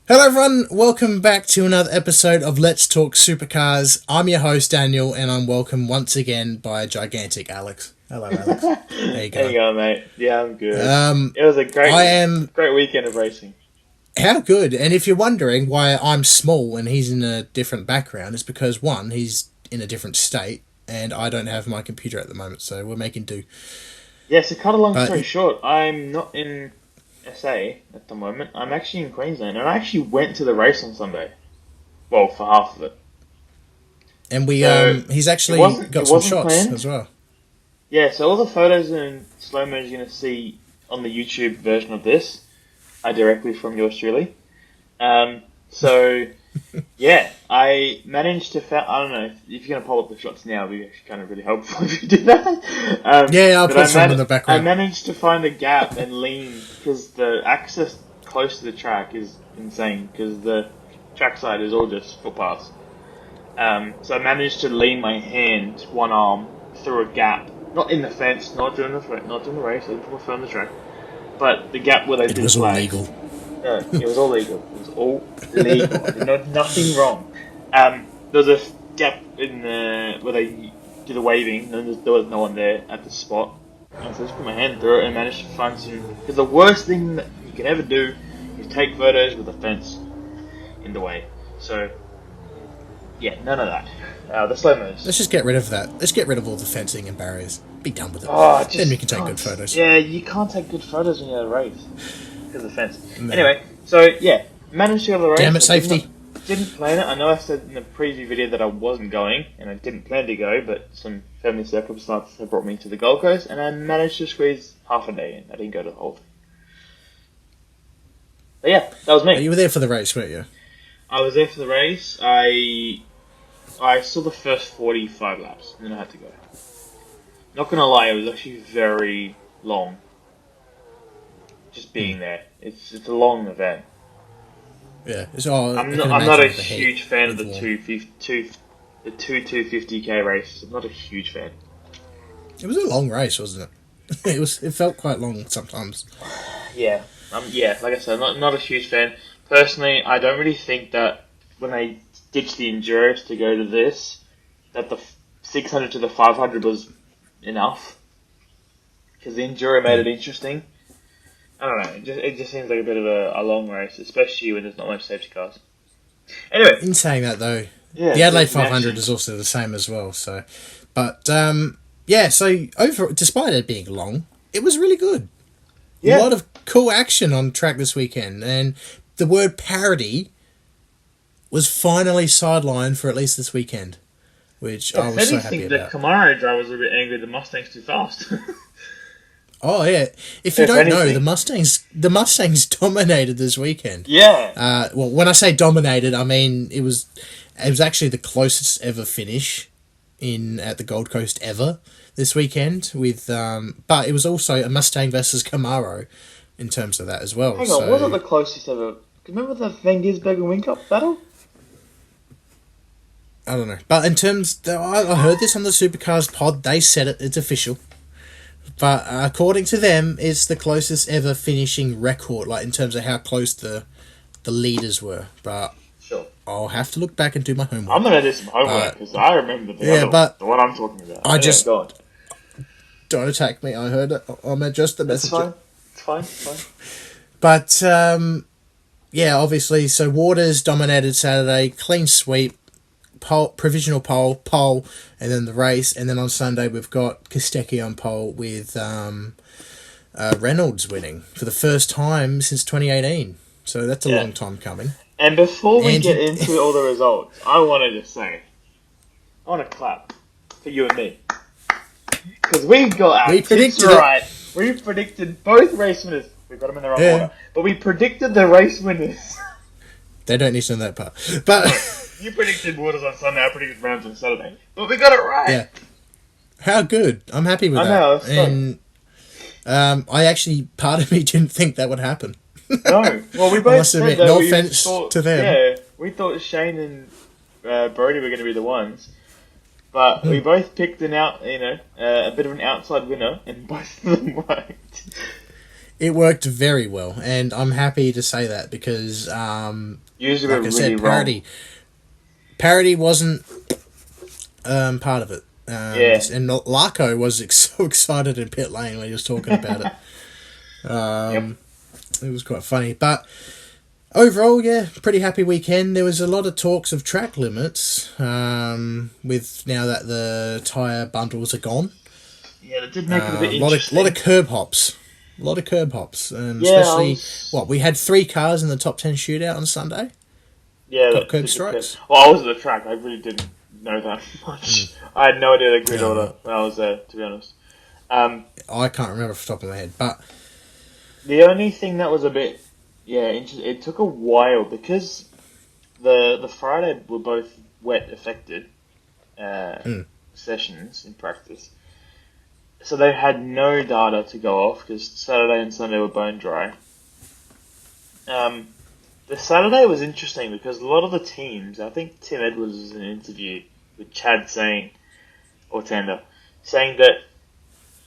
Hello everyone, welcome back to another episode of Let's Talk Supercars. I'm your host Daniel, and I'm welcomed once again by gigantic Alex. Hello Alex. How you going? How you going, mate? Yeah, I'm good. It was a great weekend of racing. How good? And if you're wondering why I'm small and he's in a different background, it's because one, he's in a different state, and I don't have my computer at the moment, so we're making do. Yeah, so cut a long story short, I'm not in SA at the moment. I'm actually in Queensland, and I actually went to the race on Sunday. Well, for half of it. And he's actually got some shots planned as well. Yeah, so all the photos and slow-mo you're going to see on the YouTube version of this are directly from yours truly. Yeah, I managed to... I don't know, if you're going to pull up the shots now, it would be actually kind of really helpful if you did that. I'll put some in the background. I managed to find a gap and lean, because the access close to the track is insane, because the trackside is all just footpaths. So I managed to lean my hand, one arm, through a gap. Not in the fence, not during the race, I didn't put my foot on the track. But the gap where they did the flags. It was all legal. No, it was all legal. It was all legal. I did nothing wrong. There was a gap in where they do the waving, and there was no one there at the spot. And so I just put my hand through it and managed to find some... Because the worst thing that you can ever do is take photos with a fence in the way. So, yeah, none of that. The slow-mos. Let's just get rid of that. Let's get rid of all the fencing and barriers. Be done with it. Then we can take good photos. Yeah, you can't take good photos when you're at a race. Because of the fence. No. Anyway, so yeah, managed to go to the race. Damn it, safety. Didn't plan it. I know I said in the preview video that I wasn't going, and I didn't plan to go, but some family circumstances have brought me to the Gold Coast, and I managed to squeeze half a day in. I didn't go to the whole thing. But yeah, that was me. You were there for the race, weren't you? I was there for the race. I saw the first 45 laps, and then I had to go. Not gonna lie, it was actually very long. Just being there, it's a long event. Yeah, I'm not a huge fan of the two 250k races. I'm not a huge fan. It was a long race, wasn't it? It felt quite long sometimes. Yeah, like I said, not a huge fan. Personally, I don't really think that when they ditched the Enduros to go to this, that the 600 to the 500 was enough. Because the Enduro made it interesting. I don't know, it just seems like a bit of a long race, especially when there's not much safety cars. Anyway. In saying that though, the Adelaide 500 is also the same as well, so... But, despite it being long, it was really good. Yeah. A lot of cool action on track this weekend, and the word parody was finally sidelined for at least this weekend, which I was so happy about. The Camaro drivers were a bit angry the Mustang's too fast. Oh yeah! If you don't know, the Mustangs dominated this weekend. Yeah. Well, when I say dominated, I mean it was actually the closest ever finish at the Gold Coast ever this weekend. But it was also a Mustang versus Camaro in terms of that as well. Hang on, was it the closest ever? Remember the Van Gisbergen and Whincup battle? I don't know, but in terms, I heard this on the Supercars pod. They said it's official. But according to them, it's the closest ever finishing record, like in terms of how close the leaders were. But sure, I'll have to look back and do my homework. I'm gonna do some homework because I remember the one I'm talking about. Don't attack me. I heard it. I'm just the messenger. It's fine. But obviously, so Waters dominated Saturday, clean sweep. Provisional pole, and then the race, and then on Sunday we've got Kostecki on pole with Reynolds winning for the first time since 2018. So that's a long time coming. And before we get into all the results, I want to clap for you and me because we got our picks right. We predicted both race winners. We got them in the wrong order, but we predicted the race winners. They don't need to know that part, but. You predicted Waters on Sunday, I predicted Reynolds on Saturday. But we got it right! Yeah. How good. I'm happy with that. Know, and I actually, part of me didn't think that would happen. No. Well, we both said that no offense to them. Yeah, we thought Shane and Brody were going to be the ones. But we both picked a bit of an outside winner, and both of them worked. It worked very well, and I'm happy to say that because, Usually like I we're said, really wrong. parody wasn't part of it. Yeah. And Larko was so excited in pit lane when he was talking about it. Yep. It was quite funny, but overall, yeah, pretty happy weekend. There was a lot of talks of track limits, with now that the tyre bundles are gone. Yeah, that did make it a bit A interesting. lot of curb hops. A lot of curb hops. Yeah, Especially, we had 3 cars in the top 10 shootout on Sunday. Yeah, Got curb did the curb. strikes. Well, I was at the track. I really didn't know that much. I had no idea the grid No, order when I was there, to be honest. Um, I can't remember off the top of my head, but the only thing that was a bit, interesting, it took a while because the Friday were both wet affected sessions in practice. So they had no data to go off because Saturday and Sunday were bone dry. The Saturday was interesting because a lot of the teams, I think Tim Edwards was in an interview with Chad saying, or Tanda, saying that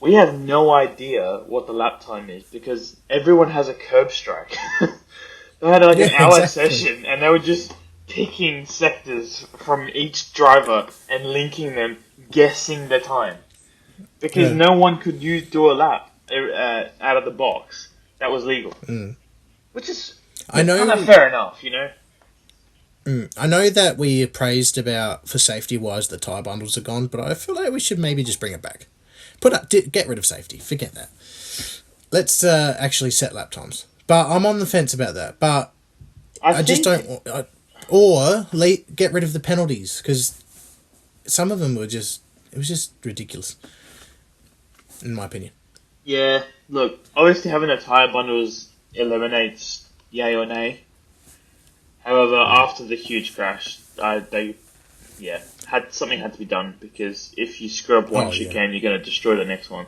we have no idea what the lap time is because everyone has a curb strike. They had like an hour session and they were just picking sectors from each driver and linking them, guessing the time. Because no one could do a lap out of the box that was legal. Which is kind of fair enough, you know? I know that we praised about, for safety wise, the tyre bundles are gone, but I feel like we should maybe just bring it back. Get rid of safety. Forget that. Let's actually set lap times. But I'm on the fence about that. But I just don't. Get rid of the penalties because some of them were just. It was just ridiculous, in my opinion. Yeah, look, obviously having a tyre bundles eliminates yay or nay. However, after the huge crash, something had to be done because if you screw up one chicane, you're going to destroy the next one.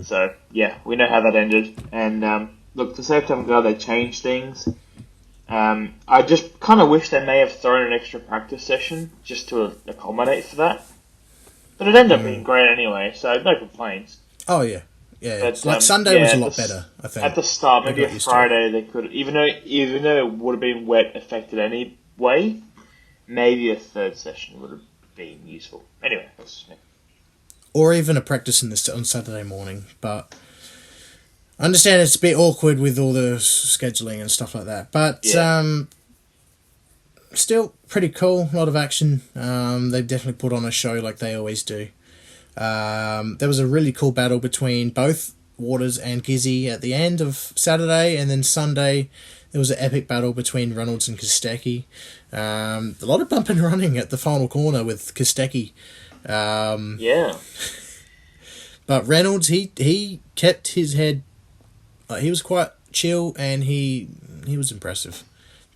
So yeah, we know how that ended. And look, for safety, I'm glad they changed things. I just kind of wish they may have thrown an extra practice session just to accommodate for that. But it ended up being great anyway, so no complaints. Oh yeah. Yeah, but, Sunday was a lot better, I think. At the start, maybe a Friday they could, even though it would have been wet affected anyway, maybe a third session would have been useful. Anyway, that's just me. Or even a practice on Saturday morning, but I understand it's a bit awkward with all the scheduling and stuff like that. But still pretty cool, a lot of action. They've definitely put on a show like they always do. There was a really cool battle between both Waters and Gizzy at the end of Saturday, and then Sunday there was an epic battle between Reynolds and Kostecki. A lot of bump and running at the final corner with Kostecki. But Reynolds, he kept his head. He was quite chill, and he was impressive.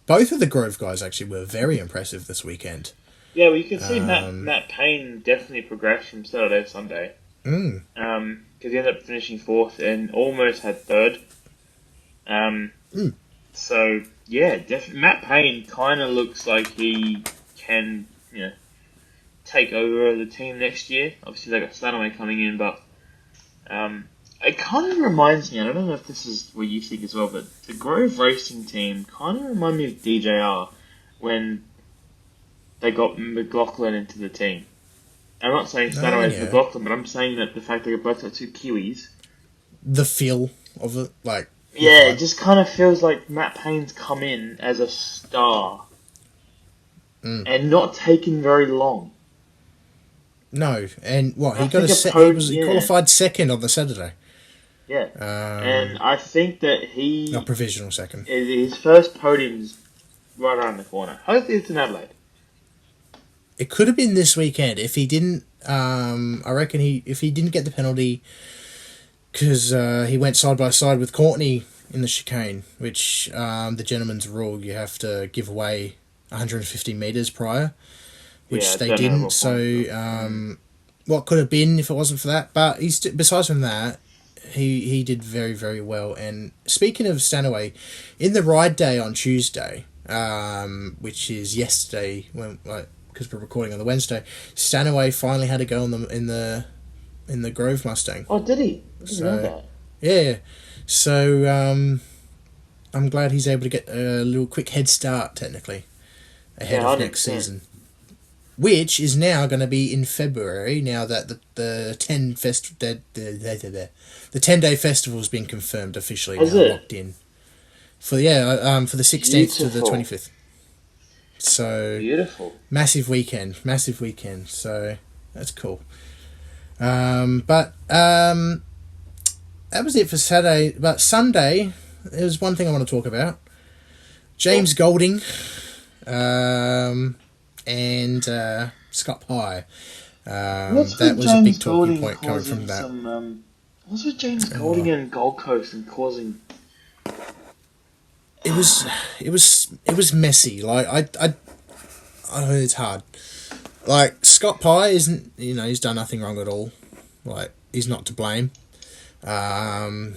Both of the Grove guys actually were very impressive this weekend. Yeah, well, you can see Matt Payne definitely progressed from Saturday to Sunday. Because he ended up finishing 4th and almost had 3rd. So, yeah, definitely. Matt Payne kind of looks like he can, take over the team next year. Obviously, they got Stanaway coming in, but it kind of reminds me, I don't know if this is what you think as well, but the Grove Racing team kind of remind me of DJR when they got McLaughlin into the team. I'm not saying Stanaway's McLaughlin, but I'm saying that the fact they both got 2 Kiwis. The feel of it, like... Yeah, it just kind of feels like Matt Payne's come in as a star. And not taken very long. No, and what, he qualified second on the Saturday. Yeah, and I think that not provisional second. His first podium's right around the corner. Hopefully it's in Adelaide. It could have been this weekend if he didn't. I reckon if he didn't get the penalty because he went side by side with Courtney in the chicane, which the gentleman's rule, you have to give away 150 metres prior, which they didn't. So what could have been if it wasn't for that? But besides from that, he did very, very well. And speaking of Stanaway, in the ride day on Tuesday, which is yesterday, because we're recording on the Wednesday, Stanaway finally had a go in the Grove Mustang. Oh, did he? I didn't know that. Yeah. So I'm glad he's able to get a little quick head start, technically, ahead of next season. Which is now going to be in February, now that the 10-day festival has been confirmed officially. Has now it? Locked in. For the 16th to the 25th. So beautiful. Massive weekend. So that's cool. But that was it for Saturday. But Sunday, there's one thing I want to talk about. James Golding, and Scott Pye. That was a big talking point coming from that. What's with James Golding and Gold Coast and causing? It was messy. Like I it's hard. Like Scott Pye isn't, he's done nothing wrong at all. Like he's not to blame. The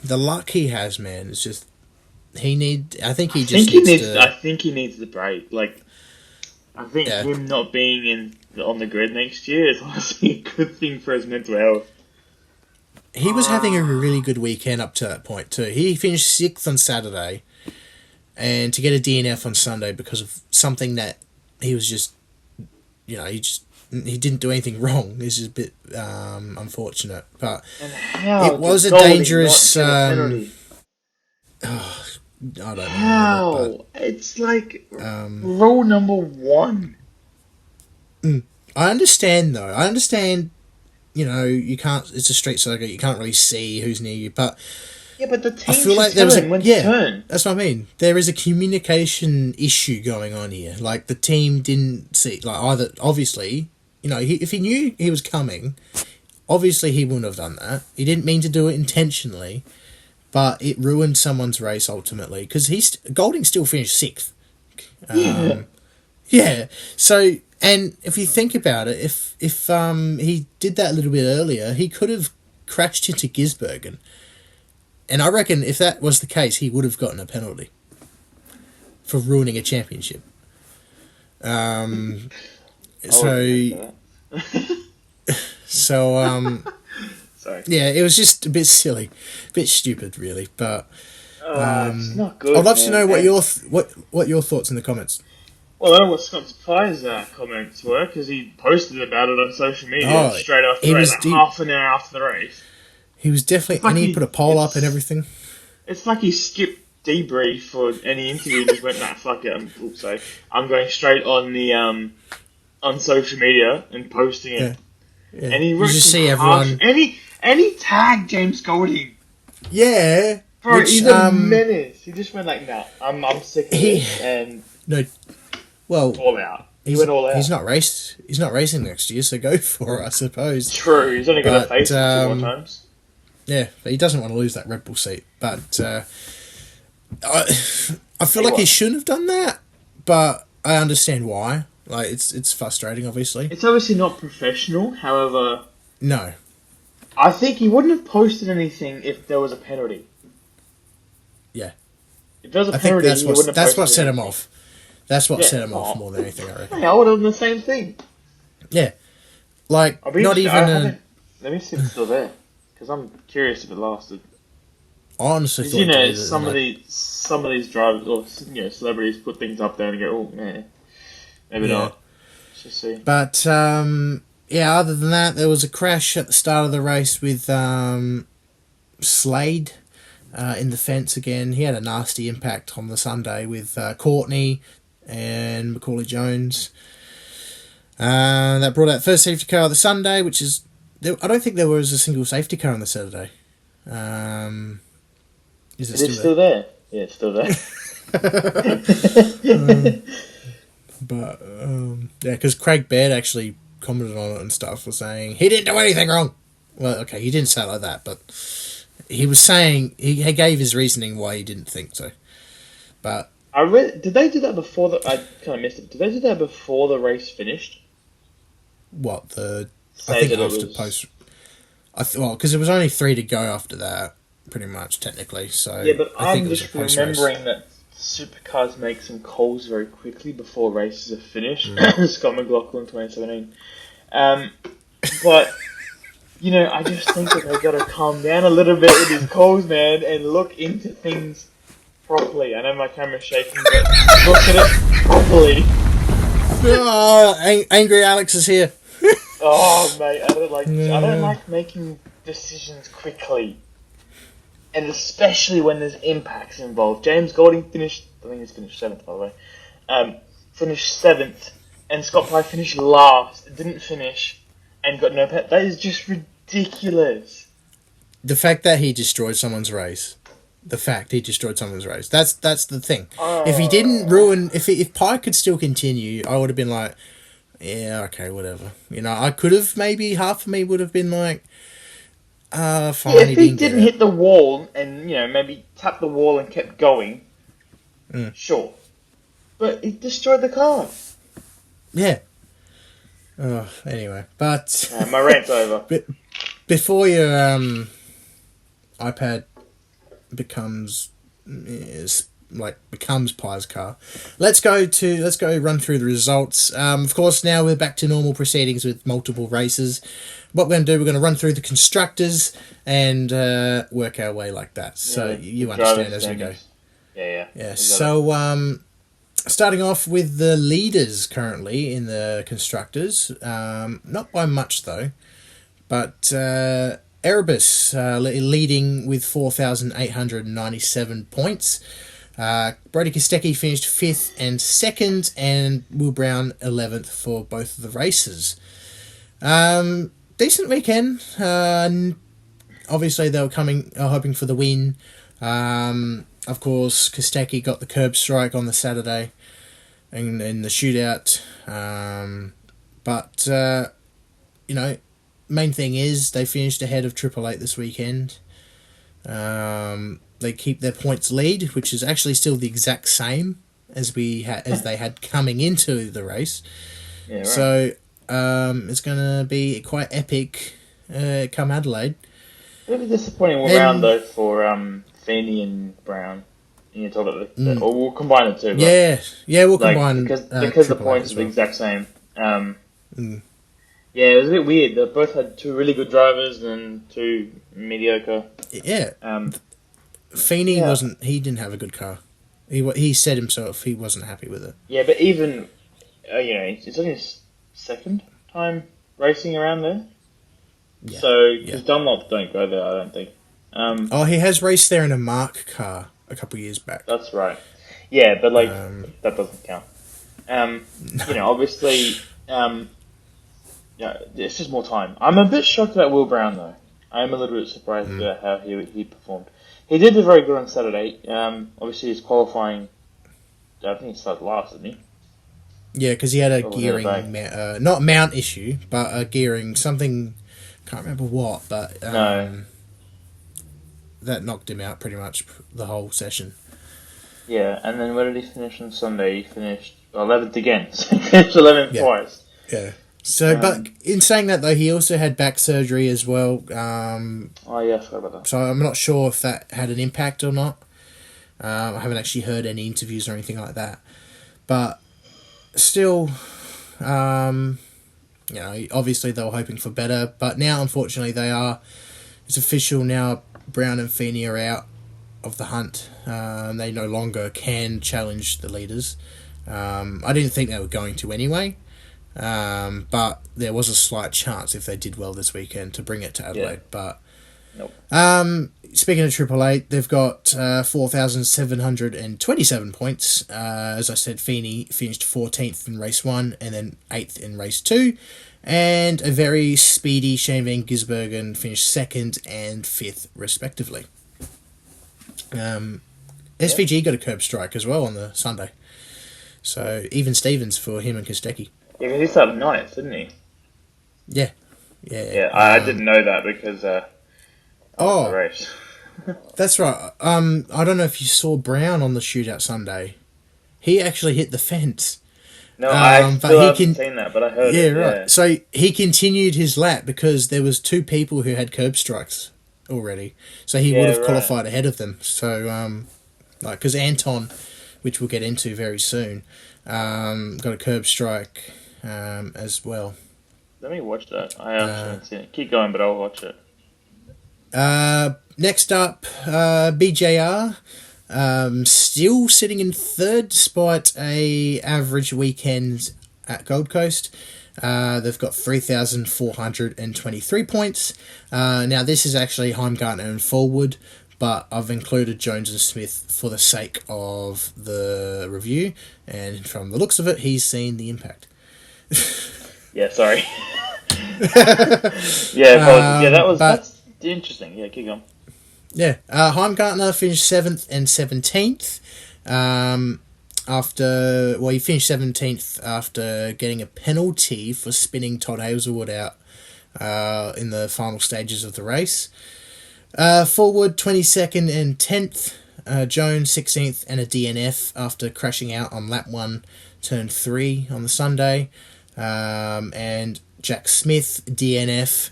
luck he has, man, is just I think he needs the break. Like I think him not being on the grid next year is honestly a good thing for his mental health. He was having a really good weekend up to that point too. He finished 6th on Saturday, and to get a DNF on Sunday because of something that he was just, he didn't do anything wrong. It's just a bit unfortunate, but it was a dangerous. I don't know. How? It's like rule number 1. I understand though. You can't. It's a street circuit. You can't really see who's near you, but but the team I feel like there was turn. That's what I mean. There is a communication issue going on here. Like the team didn't see, like either. Obviously, if he knew he was coming, obviously he wouldn't have done that. He didn't mean to do it intentionally, but it ruined someone's race ultimately because Golding still finished 6th. Yeah. So, and if you think about it, if he did that a little bit earlier, he could have crashed into Gisbergen. And I reckon if that was the case, he would have gotten a penalty for ruining a championship. Sorry. Yeah, it was just a bit silly, a bit stupid, really. But it's not good. I'd love to know what your thoughts in the comments. Well, I don't know what Scott Pye's comments were because he posted about it on social media straight after the race, half an hour after the race. He was definitely, and he put a poll up and everything. It's like he skipped debrief for any interview and just went, nah, fuck it. I'm going straight on the on social media and posting it. Yeah. And he you just see everyone. And he tagged James Golding. Yeah. Bro, he's a menace. He just went like, nah, I'm sick of it. And all out. He went all out. He's not racing next year, so go for it, I suppose. True, he's only going to face him 2 more times. Yeah, but he doesn't want to lose that Red Bull seat. But I feel like he shouldn't have done that, but I understand why. Like, it's frustrating, obviously. It's obviously not professional, however... No. I think he wouldn't have posted anything if there was a penalty. Yeah. If there was a penalty, he wouldn't have posted that's what set him anything. off. That's what set him off more than anything, I reckon. Hey, I would have done the same thing. Yeah. Like, not even... Let me see if it's still there. Because I'm curious if it lasted. I honestly thought some of these drivers or celebrities put things up there and go, oh man, maybe not. Let's just see. But other than that, there was a crash at the start of the race with Slade in the fence again. He had a nasty impact on the Sunday with Courtney and Macaulay Jones. That brought out first safety car of the Sunday, which is. I don't think there was a single safety car on the Saturday. Is it still there? Yeah, it's still there. Because Craig Baird actually commented on it and stuff, was saying he didn't do anything wrong. Well, okay, he didn't say it like that, but he was saying he gave his reasoning why he didn't think so. But did they do that before I kind of missed it. Did they do that before the race finished? What I think after post. Because it was only 3 to go after that, pretty much technically. So yeah, but I'm just remembering that Supercars make some calls very quickly before races are finished. Scott McLaughlin 2017. But I just think that they gotta calm down a little bit with his calls, man, and look into things properly. I know my camera's shaking, but look at it properly. Oh, Angry Alex is here. Oh, mate, I don't like making decisions quickly. And especially when there's impacts involved. James Golding finished 7th, by the way. Finished 7th, and Scott Pye finished last. Didn't finish, and got no pet. That is just ridiculous. The fact that he destroyed someone's race. That's the thing. If he didn't ruin, if Pye could still continue, I would have been like, yeah, okay, whatever. I could have, maybe half of me would have been like, fine. Yeah, if he didn't hit the wall and maybe tapped the wall and kept going, sure. But he destroyed the car. Yeah. Oh, anyway, but my rant's over. Before your iPad becomes Pye's car, let's go run through the results. Of course, now we're back to normal proceedings with multiple races. What we're going to do, we're going to run through the constructors and work our way like that. So you understand as we go. Yeah. So starting off with the leaders currently in the constructors, not by much though, but Erebus leading with 4,897 points. Brody Kostecki finished 5th and 2nd, and Will Brown 11th for both of the races. Decent weekend. Obviously, they were hoping for the win. Of course, Kostecki got the curb strike on the Saturday in the shootout. But main thing is they finished ahead of Triple Eight this weekend. They keep their points lead, which is actually still the exact same as they had coming into the race. Yeah, right. So it's going to be quite epic come Adelaide. A bit of a disappointing round though for Feeney and Brown. You talk about or we'll combine the two. Yeah, we'll combine because the points are the exact same. Yeah, it was a bit weird. They both had two really good drivers and two mediocre. Yeah. Feeney wasn't. He didn't have a good car. He said himself he wasn't happy with it. Yeah, but even it's only his second time racing around there. Yeah. So because Dunlop don't go there, I don't think. He has raced there in a Mark car a couple of years back. That's right. Yeah, but that doesn't count. Obviously, it's just more time. I'm a bit shocked about Will Brown though. I am a little bit surprised about how he performed. He did very good on Saturday. Obviously, he's qualifying. I think he started last, didn't he? Yeah, because he had a gearing, not mount issue, but a gearing something. Can't remember what, but that knocked him out pretty much the whole session. Yeah, and then where did he finish on Sunday? He finished 11th again. So he finished 11th twice. Yeah. So, but in saying that though, he also had back surgery as well. I forgot about that. So I'm not sure if that had an impact or not. I haven't actually heard any interviews or anything like that. But still, obviously they were hoping for better. But now, unfortunately, it's official now. Brown and Feeney are out of the hunt. They no longer can challenge the leaders. I didn't think they were going to anyway. But there was a slight chance if they did well this weekend to bring it to Adelaide. But nope. Speaking of Triple Eight, they've got 4,727 points. As I said, Feeney finished 14th in race 1 and then 8th in race 2. And a very speedy Shane Van Gisbergen finished 2nd and 5th respectively. SVG got a curb strike as well on the Sunday. So even Stevens for him and Kostecki. Yeah, because he started 9th, didn't he? Yeah. I didn't know that because of the race. That's right. I don't know if you saw Brown on the shootout Sunday. He actually hit the fence. No, I still haven't seen that, but I heard it. Yeah, right. Yeah. So he continued his lap because there was 2 people who had curb strikes already. So he would have qualified ahead of them. So, because Anton, which we'll get into very soon, got a curb strike as well. Let me watch that. I actually haven't seen it. Keep going, but I'll watch it. Next up, BJR. Still sitting in third despite a average weekend at Gold Coast. They've got 3,423 points. Now, this is actually Heimgartner and Forward, but I've included Jones and Smith for the sake of the review, and from the looks of it, he's seen the impact. Yeah, sorry. That's interesting. Yeah, keep going. Yeah, Heimgartner finished 7th and 17th. He finished 17th after getting a penalty for spinning Todd Hazelwood out in the final stages of the race. Forward 22nd and 10th. Jones 16th and a DNF after crashing out on lap 1, turn 3 on the Sunday. And Jack Smith DNF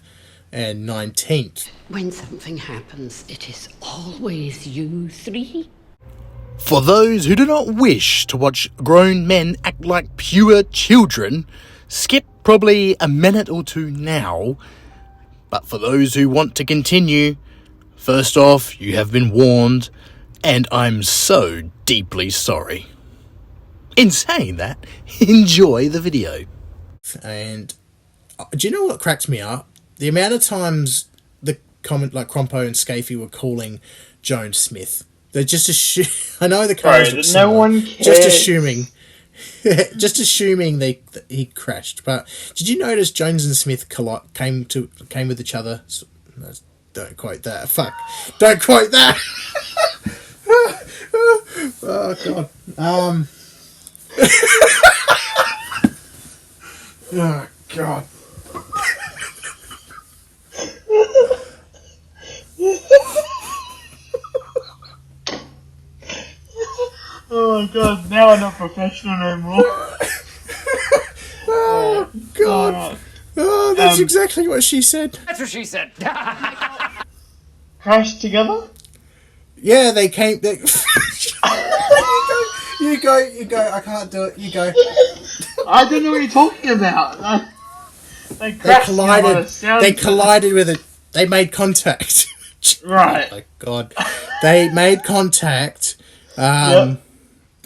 and 19th. When something happens, it is always you three. For those who do not wish to watch grown men act like pure children, skip probably a minute or two now. But for those who want to continue, first off, you have been warned, and I'm so deeply sorry. In saying that, enjoy the video. And do you know what cracks me up? The amount of times the comment like Crompo and Scafie were calling Jones Smith. They're just I know the cars. Right, no one cares. Just assuming he crashed. But did you notice Jones and Smith came with each other? Don't quote that. Fuck. Don't quote that. Oh god. Oh god. Oh my god, now I'm not professional no more. Oh god. Oh, that's exactly what she said. That's what she said. Crashed together? Yeah, they came. You go. I can't do it. You go. I don't know what you're talking about. They collided. They collided with it. They made contact. Right. Oh my god. They made contact.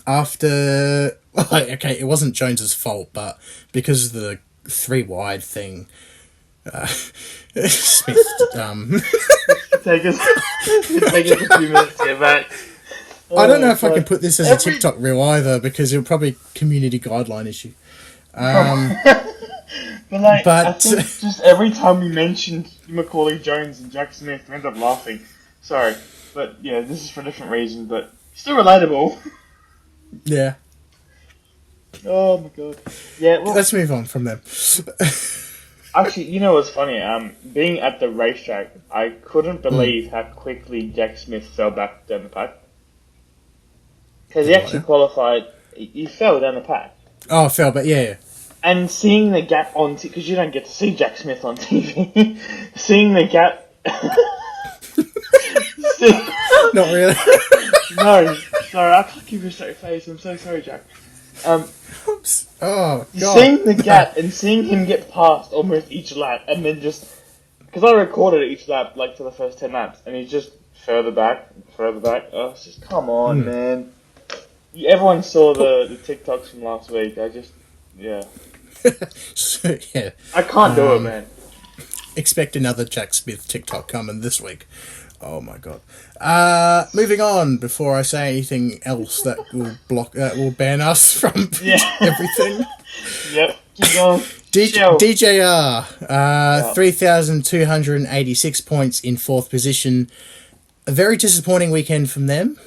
After. Okay, it wasn't Jones's fault, but because of the 3 wide thing, Smith. Take us a few minutes to get back. I don't know if I can put this as a TikTok reel either, because it'll probably community guideline issue. But I think just every time we mentioned Macaulay Jones and Jack Smith, we end up laughing. Sorry, but yeah, this is for a different reason, but still relatable. Yeah. Oh my god. Yeah. Well, let's move on from them. Actually, you know what's funny? Being at the racetrack, I couldn't believe how quickly Jack Smith fell back down the pack. Because he actually qualified. He fell down the pack. Oh, fell, but yeah. And seeing the gap on because you don't get to see Jack Smith on TV. Seeing the gap. Not really. No, sorry, I can't keep a straight face. I'm so sorry, Jack. Oops. Oh, God. Seeing the gap and seeing him get past almost each lap, and then just because I recorded each lap like for the first 10 laps, and he's just further back. Oh, it's just come on, man. Everyone saw the TikToks from last week. So, yeah. I can't do it, man. Expect another Jack Smith TikTok coming this week. Oh my god. Moving on before I say anything else that will ban us from everything. Yep. Keep going. DJR, 3,286 points in 4th position. A very disappointing weekend from them.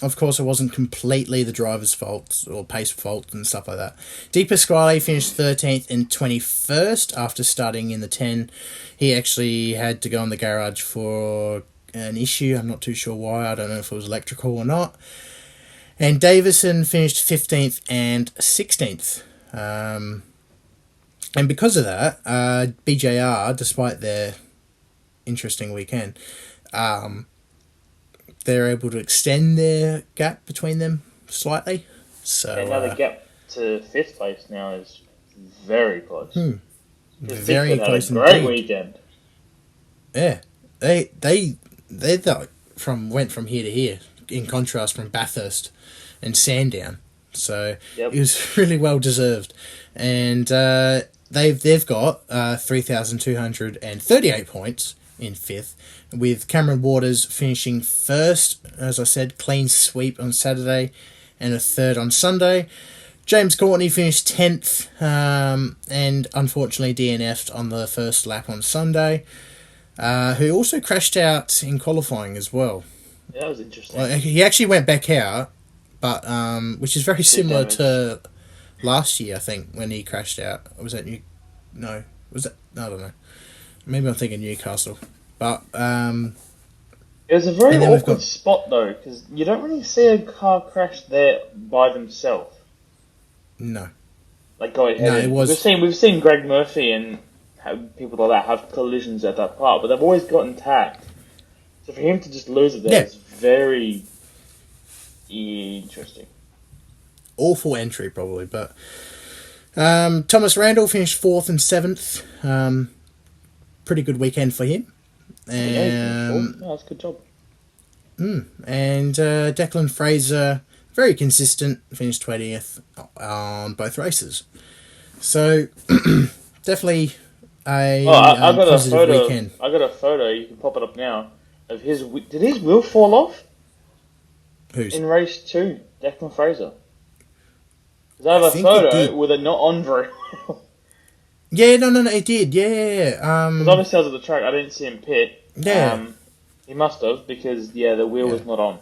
Of course, it wasn't completely the driver's fault or pace fault and stuff like that. Di Pasquale finished 13th and 21st after starting in the 10. He actually had to go in the garage for an issue. I'm not too sure why. I don't know if it was electrical or not. And Davison finished 15th and 16th. And because of that, BJR, despite their interesting weekend, they're able to extend their gap between them slightly. So another gap to 5th place now is Very close. Very close had a great indeed. weekend. Yeah, they went from here to here. In contrast, from Bathurst and Sandown, so Yep. it was really well deserved. And they've got 3,238 points in fifth, with Cameron Waters finishing first. As I said, clean sweep on Saturday, and a third on Sunday. James Courtney finished 10th, and unfortunately DNF'd on the first lap on Sunday, who also crashed out in qualifying as well. Yeah, that was interesting. Well, he actually went back out, but which is very similar damage. to last year, I think, when he crashed out. Or was that No, was that? I don't know. Maybe I'm thinking Newcastle, but It was a very and then we've awkward got- spot though, because you don't really see a car crash there by themselves. no. Like going No, head it in. was- We've seen Greg Murphy and people like that have collisions at that part, but they've always gotten tagged. So for him to just lose it there is very interesting. Awful entry, probably, but Thomas Randall finished 4th and 7th. Pretty good weekend for him. No, that's a good job. And Declan Fraser, very consistent, finished 20th on both races. So, definitely a I got a positive photo. weekend. I got a photo. You can pop it up now. Of his. Did his wheel fall off Who's? in race 2? Declan Fraser. Because I have I a think it did. photo with it not on very well. Yeah, no, it did. Yeah. Because obviously I was at the track. I didn't see him pit. Yeah. He must have, because the wheel was not on.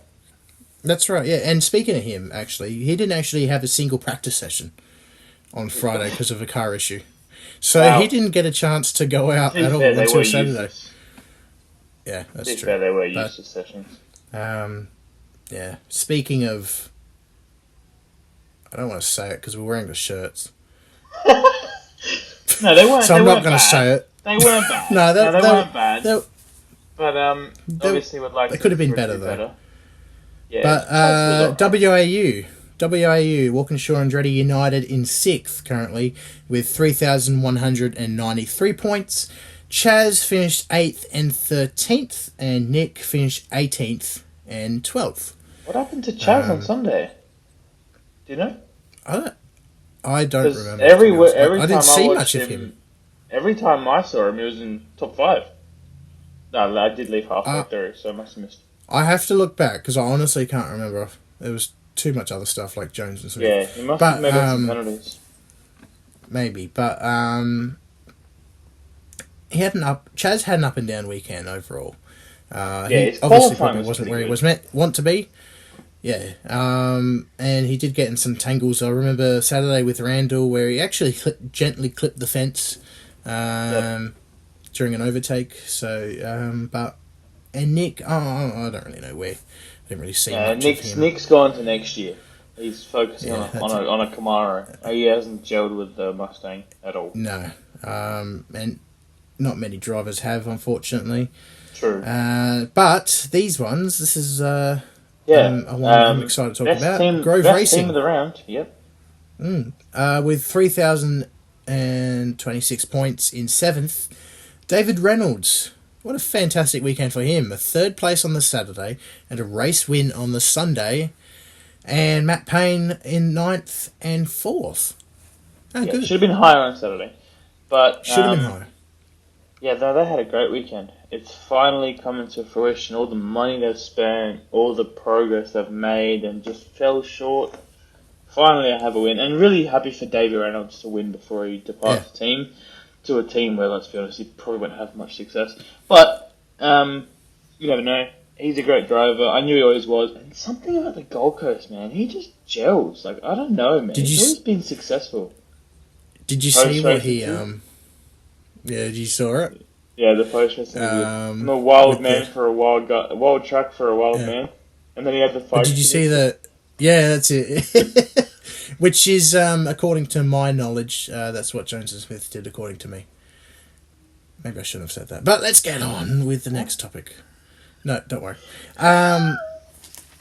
That's right, yeah. And speaking of him, actually, he didn't actually have a single practice session on Friday because of a car issue. So Wow. he didn't get a chance to go out To be at all fair, they until were Saturday. useless. Yeah, To that's be true. fair, they were But- useless sessions. Yeah. Speaking of, I don't want to say it because we're wearing the shirts, No, they weren't. so they I'm not weren't going to bad. say it. They weren't bad. No, they weren't bad. But they- obviously would like. they could have been for it to better, be though. Yeah. But WAU, Walkinshaw and Andretti United in 6th currently with 3,193 points. Chaz finished 8th and 13th, and Nick finished 18th and 12th. What happened to Chaz on Sunday? Do you know? I don't 'Cause remember. to be honest. every I time didn't see watched much of him. Every time I saw him, he was in top 5. No, I did leave halfway Uh, through, so I must have missed. I have to look back because I honestly can't remember. There was too much other stuff like Jones and Smith. Yeah, he must but, have made some penalties. Maybe, but Chaz had an up and down weekend overall. His He obviously qualifying probably was wasn't pretty where he good. was want to be. Yeah, and he did get in some tangles. I remember Saturday with Randall where he actually gently clipped the fence during an overtake. So, and Nick, I don't really know where. I didn't really see much of him. Nick's gone to next year. He's focusing Yeah, on a Camaro. He hasn't gelled with the Mustang at all. No, and not many drivers have, unfortunately. True. But these ones, this is one I'm excited to talk about. Grove best Racing team of the round. Yep. with 3,026 points in 7th. David Reynolds. What a fantastic weekend for him. A 3rd place on the Saturday and a race win on the Sunday. And Matt Payne in 9th and 4th. Yeah, Good. should have been higher on Saturday, but Should have been higher. Yeah, they had a great weekend. It's finally coming to fruition. All the money they've spent, all the progress they've made, and just fell short. Finally, I have a win, and really happy for David Reynolds to win before he departs the team to a team where, let's be honest, he probably won't have much success. But you never know. He's a great driver. I knew he always was. And something about the Gold Coast, man, he just gels. Like, I don't know, man. He's always been successful. Did you see what Post-racing he too? Yeah, you saw it. Yeah, the post racing. I'm a wild man for a wild guy, a wild track for a wild man, and then he had the fight. Did you see that? Yeah, that's it. Which is, according to my knowledge, that's what Jones and Smith did, according to me. Maybe I shouldn't have said that. But let's get on with the next topic. No, don't worry.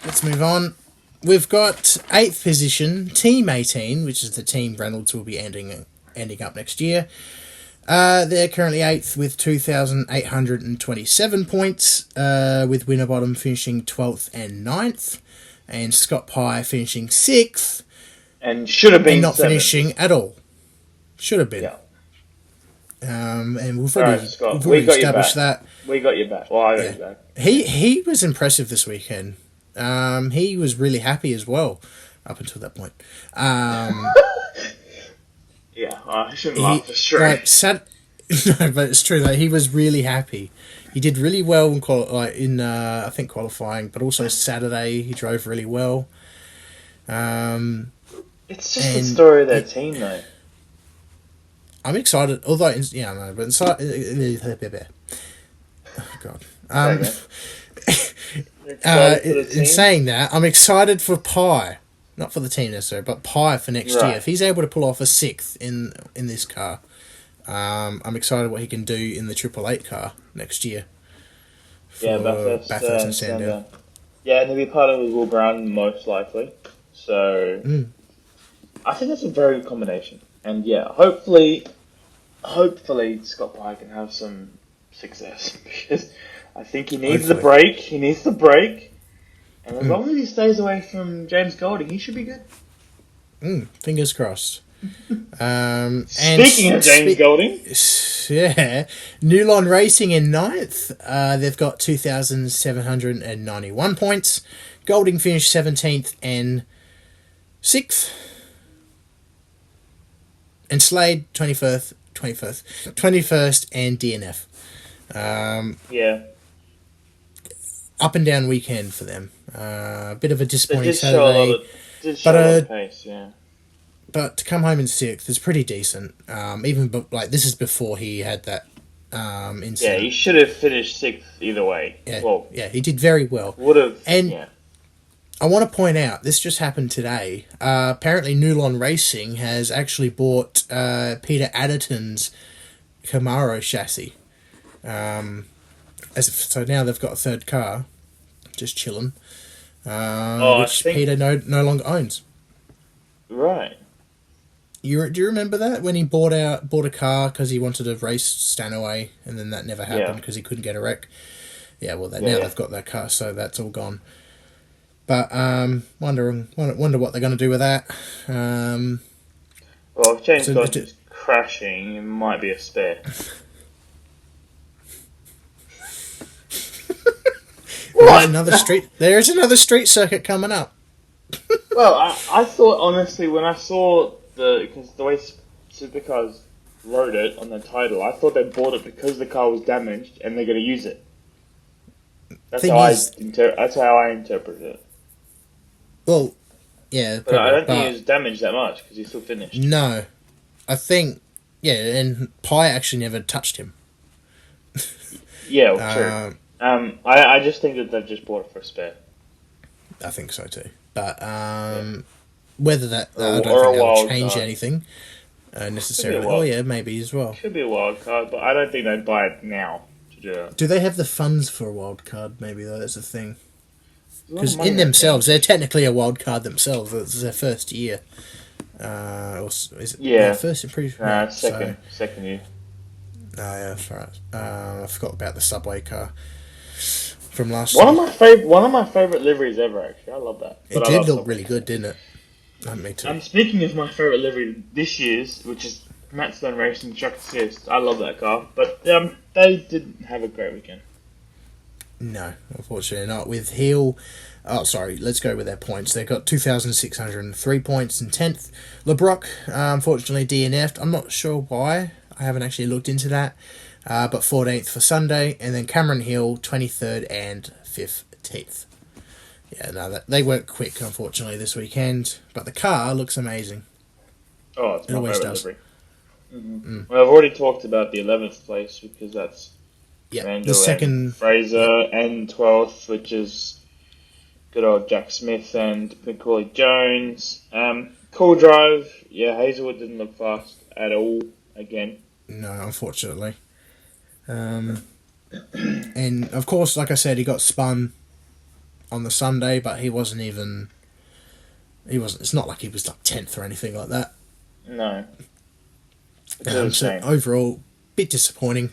Let's move on. We've got 8th position, Team 18, which is the team Reynolds will be ending up next year. They're currently 8th with 2,827 points, with Winterbottom finishing 12th and 9th, and Scott Pye finishing 6th. And should have been and not 7th. Finishing at all. Should have been. Yeah. And we've already established that. We got you back. Well, I got you back. He was impressive this weekend. He was really happy as well, up until that point. Yeah, I shouldn't laugh. It's true. No, but it's true. Like, he was really happy. He did really well in I think qualifying, but also Saturday he drove really well. It's just the story of their team, though. I'm excited, although oh God. In saying that, I'm excited for Pye. Not for the team necessarily, but Pye for next year. If he's able to pull off a 6th in this car, I'm excited what he can do in the 888 car next year. Bathurst and Sandown. Yeah, and he'll be part of Will Brown most likely. So I think that's a very good combination. And yeah, hopefully Scott Pye can have some success, because I think he needs the break. He needs the break. And as long as he stays away from James Golding, he should be good. Fingers crossed. Speaking of James Golding, yeah, Newlon Racing in 9th. They've got 2,791 points. Golding finished 17th and 6th. And Slade 21st and DNF. Yeah. Up and down weekend for them. A bit of a disappointing They Saturday. Did show a lot of pace, yeah. But to come home in 6th is pretty decent. This is before he had that incident. Yeah, he should have finished 6th either way. Yeah, he did very well. Would have. And I want to point out, this just happened today. Apparently, Newlon Racing has actually bought Peter Adderton's Camaro chassis. So now they've got a third car, just chilling, which Peter no longer owns. Right. Do you remember that when he bought a car because he wanted to race Stanaway, and then that never happened because he couldn't get a wreck? Yeah, well, now they've got that car, so that's all gone. But wonder what they're going to do with that. Well, if James Golding's crashing, it might be a spare. There is another street circuit coming up. Well, I thought, honestly, when I saw because the way Supercars wrote it on the title, I thought they bought it because the car was damaged and they're going to use it. That's how I interpret it. Well, yeah. But I don't think he was damaged that much because he still finished. No. I think, and Pye actually never touched him. Yeah, well, true. I just think that they've just bought it for a spare. I think so too. But whether that I don't think that'll change anything necessarily. Oh yeah, maybe as well. Could be a wild card, but I don't think they'd buy it now to do it. Do they have the funds for a wild card? Maybe though, that's the thing. Because in themselves, they're technically a wild card themselves. It's their first year. Or is it? Yeah. First, second year. Oh yeah, that's right. I forgot about the subway car from last year. One of my favorite liveries ever. Actually, I love that. It did look really good, didn't it? Me too. Speaking of my favorite livery this year's, which is Matt Stone Racing Truck Assist. I love that car, but they didn't have a great weekend. No, unfortunately not. With Hill, let's go with their points. They've got 2,603 points in 10th. LeBrock, unfortunately, DNF'd. I'm not sure why. I haven't actually looked into that. But 14th for Sunday. And then Cameron Hill, 23rd and 15th. Yeah, no, they weren't quick, unfortunately, this weekend. But the car looks amazing. Oh, it's it always does. Mm-hmm. Well, I've already talked about the 11th place because that's the second Fraser, and 12th, which is good old Jack Smith and Macaulay Jones. Cool drive. Yeah, Hazelwood didn't look fast at all again. No, unfortunately. And of course, like I said, he got spun on the Sunday, but he wasn't. It's not like he was like 10th or anything like that. No. It's a So shame. overall, bit disappointing.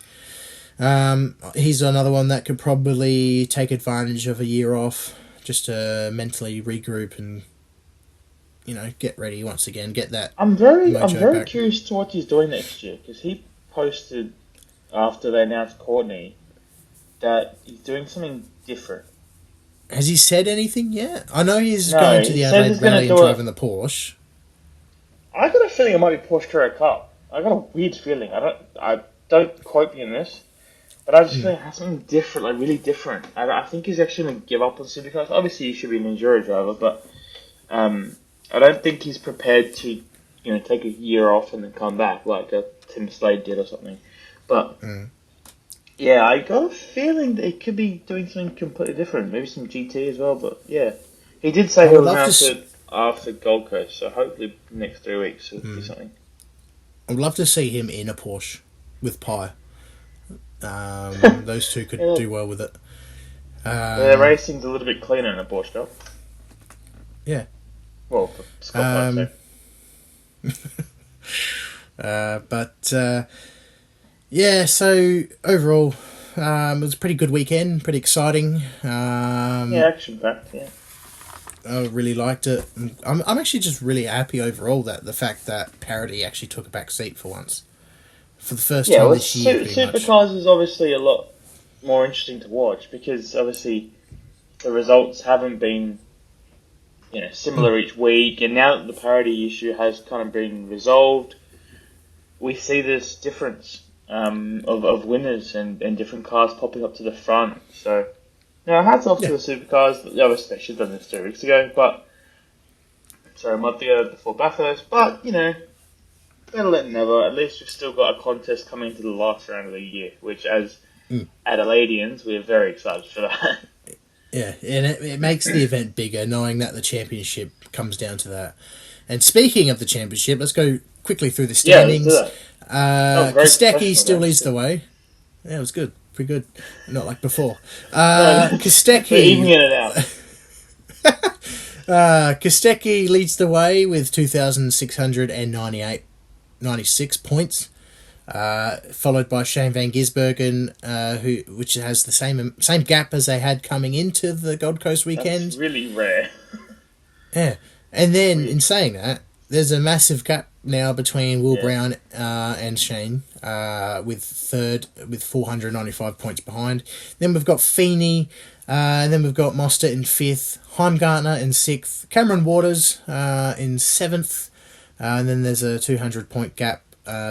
He's another one that could probably take advantage of a year off just to mentally regroup and, get ready once again, get that I'm mojo very back. curious to what he's doing next year because he posted after they announced Courtney that he's doing something different. Has he said anything yet? I know he's No, going to he the said he's Adelaide gonna Rally and do it- driving the Porsche. I got a feeling it might be Porsche Carrera Cup. I got a weird feeling. I don't quote me on this, but I just feel like it has something different, like really different. I think he's actually going to give up on Supercars. Obviously, he should be an enduro driver, but I don't think he's prepared to, take a year off and then come back like Tim Slade did or something. But yeah, I got a feeling that he could be doing something completely different. Maybe some GT as well. But yeah, he did say he'll announce it after Gold Coast, so hopefully the next 3 weeks he'll do something. I'd love to see him in a Porsche with Pi. Those two could do well with it. The racing's a little bit cleaner in a Porsche, though. Yeah. Well, for Scott yeah, so overall, it was a pretty good weekend, pretty exciting. yeah, action-packed, yeah. I really liked it. I'm actually just really happy overall that the fact that Parody actually took a back seat for once. For the first time this year, pretty much. Supercars is obviously a lot more interesting to watch because obviously the results haven't been similar each week, and now that the parity issue has kind of been resolved, we see this difference of winners and different cars popping up to the front. So, hats off to the Supercars. Obviously, they should have done this 2 weeks ago, a month ago before Bathurst. But better late than never. At least we've still got a contest coming to the last round of the year, which as Adelaideans, we're very excited for that. Yeah, and it makes the event bigger, knowing that the championship comes down to that. And speaking of the championship, let's go quickly through the standings. Yeah, let's do that. Kostecki still leads the way. Yeah, it was good. Pretty good. Not like before. Kostecki... evening it out. Kostecki leads the way with 2,696 points. Followed by Shane Van Gisbergen, which has the same gap as they had coming into the Gold Coast weekend. That's really rare. Yeah, and then in saying that, there's a massive gap now between Will Brown and Shane, with third with 495 points behind. Then we've got Feeney, and then we've got Mostert in fifth, Heimgartner in sixth, Cameron Waters in seventh, and then there's a 200-point gap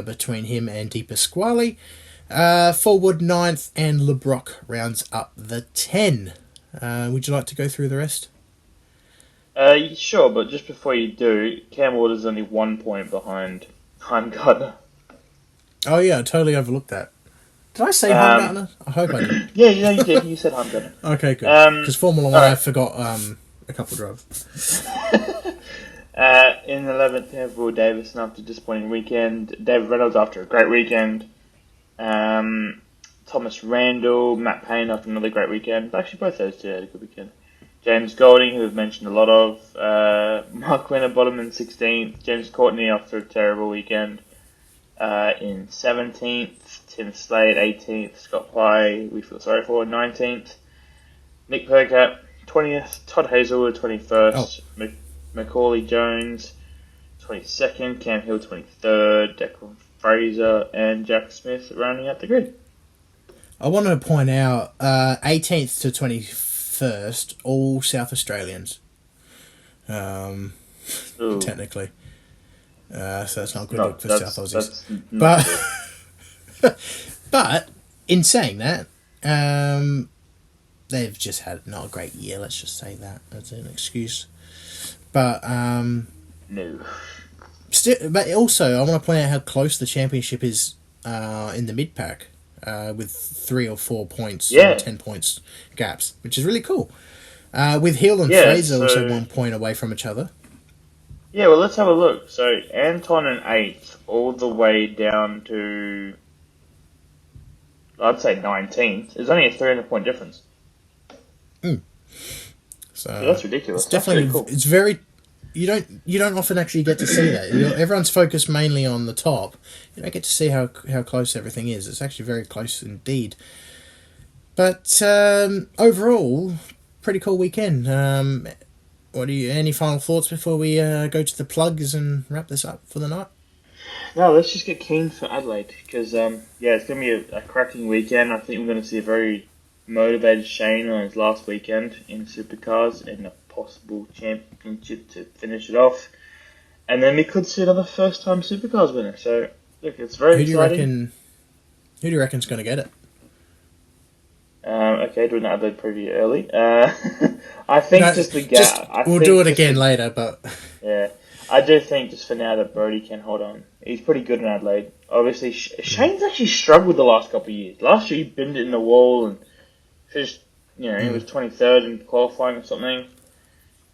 between him and Di Pasquale. Forward ninth, and LeBrock rounds up the 10. Would you like to go through the rest? Sure, but just before you do, Cam Waters is only 1 point behind Heimgartner. Oh yeah, I totally overlooked that. Did I say Heimgartner? I hope I did. Yeah, you did. You said Heimgartner. Okay, good. Because Formula 1, I forgot a couple of drivers. In 11th, we have Will Davison after a disappointing weekend. David Reynolds after a great weekend. Thomas Randall, Matt Payne after another great weekend. Actually, both those two had a good weekend. James Golding, who we've mentioned a lot of. Mark Winner, bottom in 16th. James Courtney after a terrible weekend in 17th. Tim Slade, 18th. Scott Pye, we feel sorry for, 19th. Nick Percat, 20th. Todd Hazelwood, 21st. Macaulay Jones, 22nd. Cam Hill, 23rd. Declan Fraser and Jack Smith rounding out the grid. I wanted to point out 18th to 21st, all South Australians. Technically. So that's not a good look for South Aussies. But in saying that, they've just had not a great year, let's just say that as an excuse. But no. But also, I want to point out how close the championship is in the mid-pack, with 3 or 4 points, or 10 points gaps, which is really cool. With Hill and Fraser also 1 point away from each other. Yeah, well, let's have a look. So, Anton in 8th, all the way down to, I'd say 19th. There's only a 300-point difference. So that's ridiculous. It's definitely, cool. it's very, you don't often actually get to see that. Everyone's focused mainly on the top. You don't get to see how close everything is. It's actually very close indeed. But overall, pretty cool weekend. Any final thoughts before we go to the plugs and wrap this up for the night? No, let's just get keen for Adelaide because it's going to be a cracking weekend. I think we're going to see a very motivated Shane on his last weekend in Supercars and a possible championship to finish it off. And then we could see another first-time Supercars winner. So, look, it's very exciting. Who do you reckon's going to get it? Okay, doing that Adelaide preview early. I think we'll do it again later, but... Yeah, I do think just for now that Brody can hold on. He's pretty good in Adelaide. Obviously, Shane's actually struggled the last couple of years. Last year he binned it in the wall and finished, he was 23rd in qualifying or something.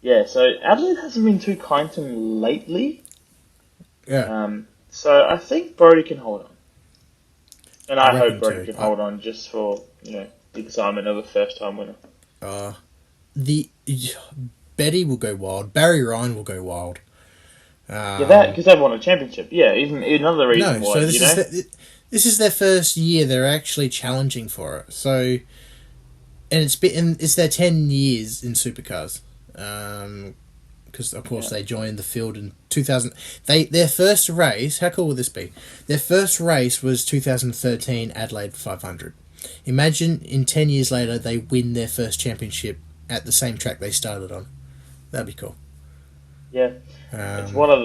Yeah, so Adelaide hasn't been too kind to him lately. Yeah. So I think Brody can hold on. And I hope Brody can hold on just for, the excitement of a first-time winner. Betty will go wild. Barry Ryan will go wild. Because they've won a championship. Yeah, even another reason why. So this is their first year they're actually challenging for it. So, and it's their 10 years in Supercars. Because of course they joined the field in 2000. Their first race. How cool would this be? Their first race was 2013 Adelaide 500. Imagine in 10 years later they win their first championship at the same track they started on. That'd be cool. Yeah, it's one of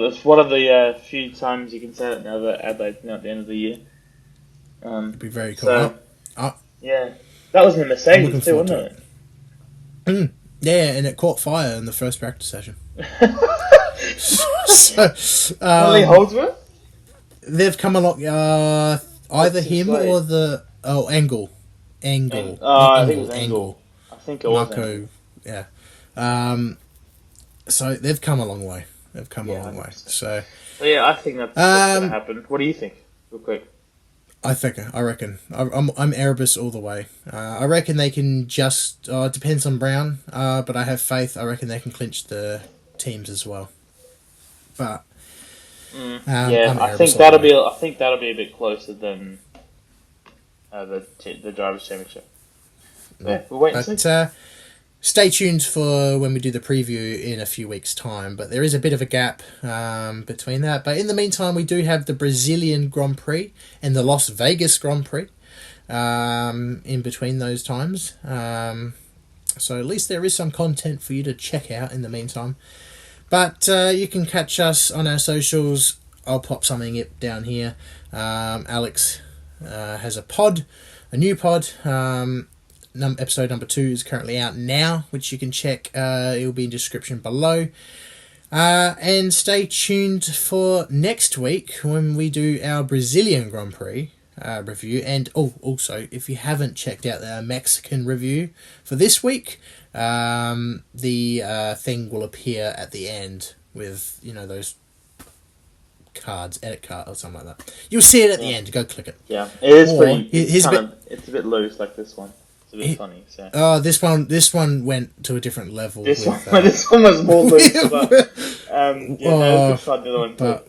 the few times you can say that now that Adelaide's now at the end of the year. It'd be very cool. Yeah, that was in the Mercedes too, wasn't it? Yeah, and it caught fire in the first practice session. Lee Holdsworth? They've come along. Either him or the Angle. I think it was Angle. I think it was Marco. Yeah. So they've come a long way. A long way. So yeah, I think that's going to happen. What do you think, real quick? I reckon. I'm Erebus all the way. I reckon they can just. It depends on Brown, but I have faith. I reckon they can clinch the teams as well. But I think that'll be a bit closer than the drivers' championship. Yeah, we'll wait and see. Stay tuned for when we do the preview in a few weeks' time, but there is a bit of a gap between that. But in the meantime, we do have the Brazilian Grand Prix and the Las Vegas Grand Prix in between those times. So at least there is some content for you to check out in the meantime. But you can catch us on our socials. I'll pop something down here. Alex has a new pod. Episode number 2 is currently out now, which you can check. It will be in the description below. And stay tuned for next week when we do our Brazilian Grand Prix review. And also, if you haven't checked out our Mexican review for this week, the thing will appear at the end with, those cards, edit card or something like that. You'll see it at the end. Go click it. Yeah, it is pretty. It's a bit loose, like this one. It's a bit funny. So. This one went to a different level. This one was more loose, but it's fun. The other one too.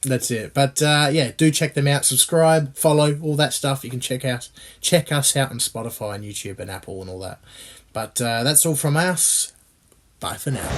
That's it. But do check them out. Subscribe, follow, all that stuff. You can check us out on Spotify and YouTube and Apple and all that. But that's all from us. Bye for now.